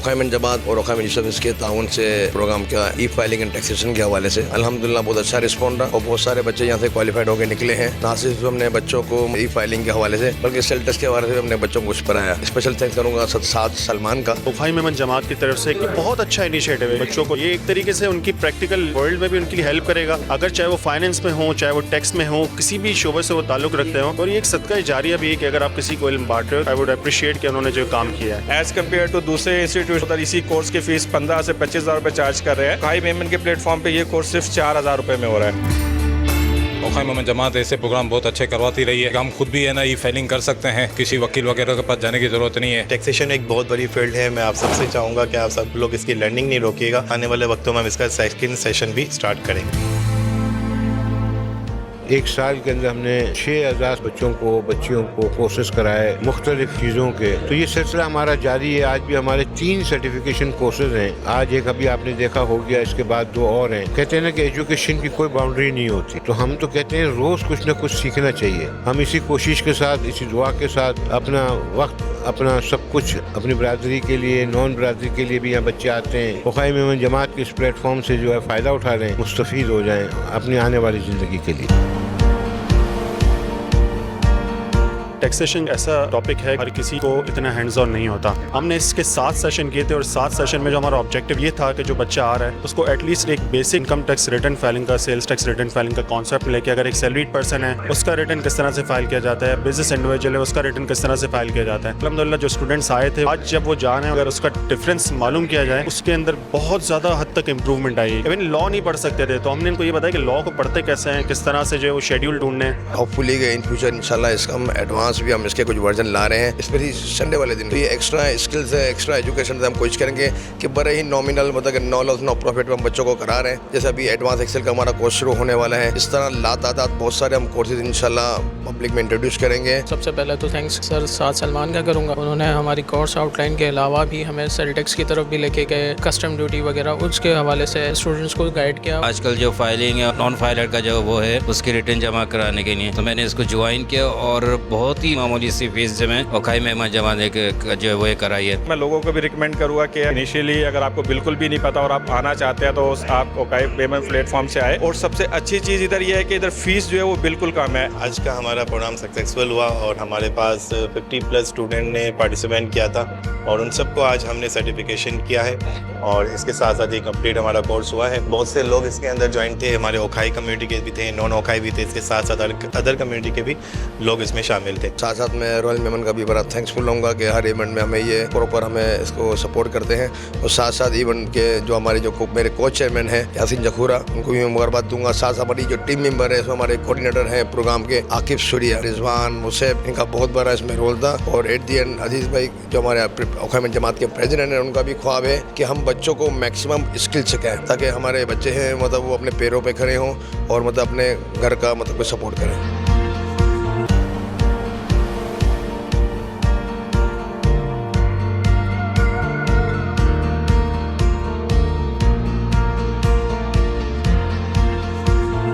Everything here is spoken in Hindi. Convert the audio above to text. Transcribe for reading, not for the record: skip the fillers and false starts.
ओखैमन जमात और ओखैमन यूसुफ के ताउन से प्रोग्राम का ई फाइलिंग एंड टैक्सेशन के हवाले से अल्हम्दुलिल्लाह बहुत अच्छा रिस्पॉन्ड रहा और बहुत सारे बच्चे यहाँ से क्वालिफाइड होकर निकले हैं। ना सिर्फ हमने बच्चों को ई फाइलिंग के हवाले से बल्कि सेल टेस्ट के हवाले से हमने बच्चों को कुछ पढ़ाया। स्पेशल थैंक्स करूँगा साद सलमान का। ओखैमन जमात की तरफ से एक बहुत अच्छा इनिशिएटिव है बच्चों को। ये एक तरीके से उनकी प्रैक्टिकल वर्ल्ड में भी उनके लिए हेल्प करेगा, अगर चाहे वो फाइनेंस में हो, चाहे वो टैक्स में हो, किसी भी शोबे से वो ताल्लुक रखते हो। और ये एक सदका जारिया भी है कि अगर आप किसी को इल्म बांट रहे हो, आई वुड अप्रिशिएट कि उन्होंने जो काम किया है। एज कम्पेयर टू दूसरे इंस्टीट्यूट इसी कोर्स की फीस 15 से 25,000 रुपए चार्ज कर रहे हैं। ओखैमन के प्लेटफॉर्म पे ये कोर्स सिर्फ 4,000 रुपए में हो रहा है। ओखैमन जमात ऐसे प्रोग्राम बहुत अच्छे करवाती रही है। हम खुद भी है ना ई फाइलिंग कर सकते हैं, किसी वकील वगैरह के पास जाने की जरूरत नहीं है। टैक्सेशन एक बहुत बड़ी फील्ड है। मैं आप सबसे चाहूँगा कि आप सब लोग इसकी लर्निंग नहीं रोकिएगा। आने वाले वक्तों में हम इसका सेकंड सेशन भी स्टार्ट करेंगे। एक साल के अंदर हमने 6,000 बच्चियों को कोर्सेज कराए मुख्तलिफ चीज़ों के। तो ये सिलसिला हमारा जारी है। आज भी हमारे 3 सर्टिफिकेशन कोर्सेज हैं। आज एक अभी आपने देखा हो गया, इसके बाद 2 और हैं। कहते हैं ना कि एजुकेशन की कोई बाउंड्री नहीं होती, तो हम तो कहते हैं रोज़ कुछ न कुछ सीखना चाहिए। हम इसी कोशिश के साथ, इसी दुआ के साथ अपना वक्त, अपना सब कुछ अपनी बरादरी के लिए, नॉन बरादरी के लिए भी यहाँ बच्चे आते हैं। ओखैमन जमात के इस प्लेटफॉर्म से जो है फ़ायदा उठा रहे हैं, मुस्तफ़ीद हो जाएँ अपनी आने वाली ज़िंदगी के लिए। टैक्सेशन ऐसा टॉपिक है, हर किसी को इतना हैंड्स ऑन नहीं होता। हमने इसके 7 सेशन किए थे और 7 सेशन में जो हमारा ऑब्जेक्टिव ये था कि जो बच्चा आ रहा है उसको एटलीस्ट एक basic income tax return filing का, सेल्स टैक्स रिटर्न फाइलिंग का कॉन्सेप्ट लेके, अगर एक सैलरीड पर्सन है उसका रिटर्न किस तरह से फाइल किया जाता है, बिजनेस इंडिविजुअल है उसका रिटर्न किस तरह से फाइल किया जाता है। अल्हम्दुलिल्लाह जो स्टूडेंट्स आए थे, आज जब वो जा रहे हैं, अगर उसका डिफरेंस मालूम किया जाए, उसके अंदर बहुत ज़्यादा हद तक इंप्रूवमेंट आई। इवन लॉ नहीं पढ़ सकते थे, तो हमने इनको ये बताया कि लॉ को पढ़ते कैसे हैं, किस तरह से जो है वो शेड्यूल ढूंढने हैं। होपफुली इन फ्यूचर इंशाल्लाह इसका हम एडवांस भी हम इसके कुछ वर्जन ला रहे हैं, स्पेशली संडे वाले दिन। तो ये एक्स्ट्रा स्किल्स है, एक्स्ट्रा एजुकेशन हम कोशिश करेंगे कि बड़े ही नॉमिनल मतलब नो लॉस नो प्रॉफिट में हम बच्चों को करा रहे हैं। जैसे अभी एडवांस एक्सेल का हमारा कोर्स शुरू होने वाला है, इस तरह लातादाद बहुत सारे हम कोर्सेज इंशाल्लाह पब्लिक में इंट्रोड्यूस करेंगे। सबसे पहले तो थैंक्स सर साद सलमान का करूँगा। उन्होंने हमारी कोर्स आउटलाइन के अलावा भी हमें सेल टैक्स की तरफ भी लेके गए, कस्टम ड्यूटी वगैरह उसके हवाले से स्टूडेंट्स को गाइड किया। आजकल जो फाइलिंग है नॉन फाइलर का जो वो है उसकी रिटर्न जमा कराने के लिए तो मैंने इसको ज्वाइन किया और बहुत ही मामूली सी फीस जो है ओखैमन जमात जो है वो कराई है। मैं लोगों को भी रिकमेंड करूँगा कि इनिशियली अगर आपको बिल्कुल भी नहीं पता और आप आना चाहते हैं तो आप ओखैमन प्लेटफॉर्म से आए। और सबसे अच्छी चीज़ इधर ये है कि इधर फीस जो है वो बिल्कुल कम है। आज का हमारा प्रोग्राम सक्सेसफुल हुआ और हमारे पास 50+ स्टूडेंट ने पार्टिसिपेट किया था और उन सबको आज हमने सर्टिफिकेशन किया है और इसके साथ साथ ही कंप्लीट हमारा कोर्स हुआ है। बहुत से लोग इसके अंदर ज्वाइन थे, हमारे ओखाई कम्युनिटी के भी थे, नॉन ओखाई भी थे, इसके साथ साथ अदर कम्युनिटी के भी लोग इसमें शामिल थे। साथ साथ मैं रॉयल मेमन का भी बड़ा थैंक्सफुल रहूँगा कि हर इवेंट में हमें ये प्रॉपर हमें इसको सपोर्ट करते हैं। और साथ साथ इवेंट के जो हमारे जो मेरे कोच चेयरमैन हैं यासीन जखूरा, उनको भी मैं मुबारकबाद दूंगा। साथ हमारी जो टीम मेंबर है, इसमें हमारे कोऑर्डिनेटर हैं प्रोग्राम के आकिब सूर्या, रिजवान, मुसेब, इनका बहुत बड़ा इसमें रोल था। और एट दी एंड अजीज भाई जो हमारे ओखैमन जमात के प्रेसिडेंट हैं, उनका भी ख्वाब है कि हम बच्चों को मैक्सिमम स्किल सिखाएं ताकि हमारे बच्चे हैं मतलब वो अपने पैरों पे खड़े हों और मतलब अपने घर का मतलब सपोर्ट करें।